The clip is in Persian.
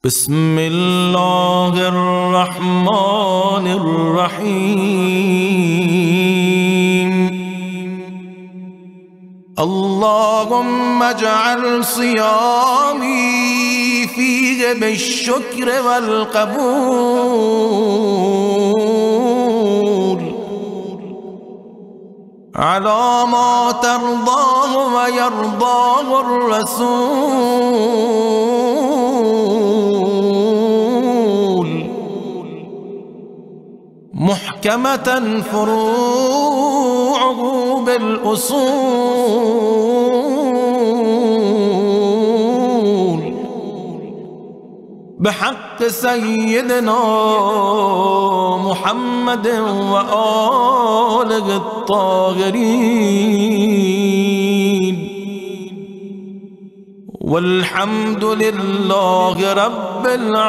بسم الله الرحمن الرحيم. اللهم اجعل صيامي فيه بالشكر والقبول على ما ترضاه ويرضاه الرسول، محكمة فروعه بالأصول، بحق سيدنا محمد وآله الطاهرين، والحمد لله رب العالمين.